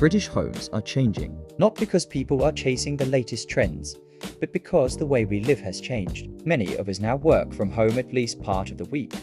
British homes are changing. Not because people are chasing the latest trends, but because the way we live has changed. Many of us now work from home at least part of the week,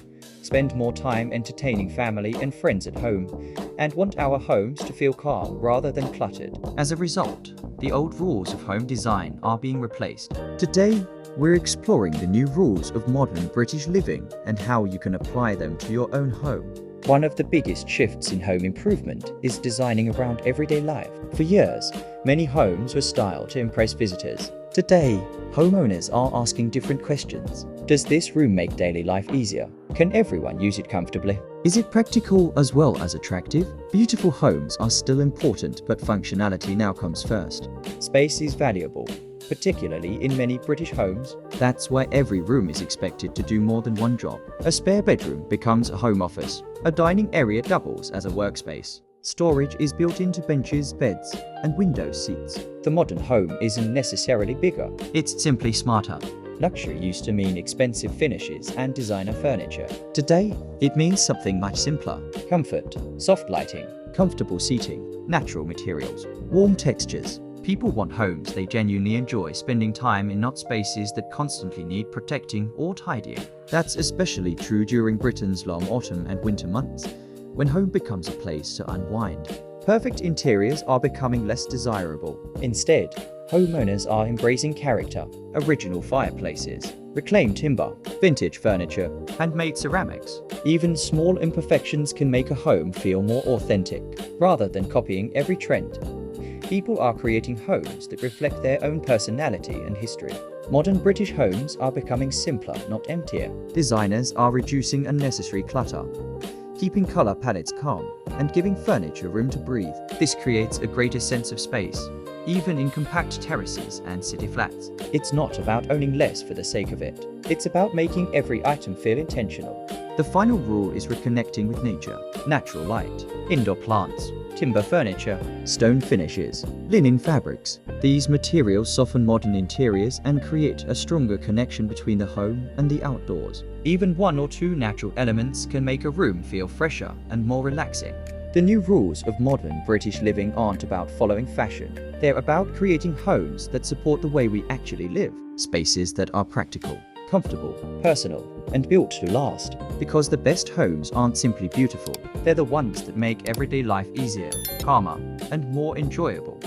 spend more time entertaining family and friends at home, and want our homes to feel calm rather than cluttered. As a result, the old rules of home design are being replaced. Today, we're exploring the new rules of modern British living and how you can apply them to your own home. One of the biggest shifts in home improvement is designing around everyday life. For years, many homes were styled to impress visitors. Today, homeowners are asking different questions. Does this room make daily life easier? Can everyone use it comfortably? Is it practical as well as attractive? Beautiful homes are still important, but functionality now comes first. Space is valuable, particularly in many British homes. That's why every room is expected to do more than one job. A spare bedroom becomes a home office. A dining area doubles as a workspace. Storage is built into benches, beds, and window seats. The modern home isn't necessarily bigger. It's simply smarter. Luxury used to mean expensive finishes and designer furniture. Today, it means something much simpler. Comfort, soft lighting, comfortable seating, natural materials, warm textures. People want homes they genuinely enjoy spending time in, not spaces that constantly need protecting or tidying. That's especially true during Britain's long autumn and winter months, when home becomes a place to unwind. Perfect interiors are becoming less desirable. Instead, homeowners are embracing character, original fireplaces, reclaimed timber, vintage furniture, handmade ceramics. Even small imperfections can make a home feel more authentic, rather than copying every trend. People are creating homes that reflect their own personality and history. Modern British homes are becoming simpler, not emptier. Designers are reducing unnecessary clutter, keeping color palettes calm, and giving furniture room to breathe. This creates a greater sense of space, even in compact terraces and city flats. It's not about owning less for the sake of it. It's about making every item feel intentional. The final rule is reconnecting with nature. Natural light, indoor plants, timber furniture, stone finishes, linen fabrics. These materials soften modern interiors and create a stronger connection between the home and the outdoors. Even one or two natural elements can make a room feel fresher and more relaxing. The new rules of modern British living aren't about following fashion. They're about creating homes that support the way we actually live. Spaces that are practical, comfortable, personal, and built to last. Because the best homes aren't simply beautiful, they're the ones that make everyday life easier, calmer, and more enjoyable.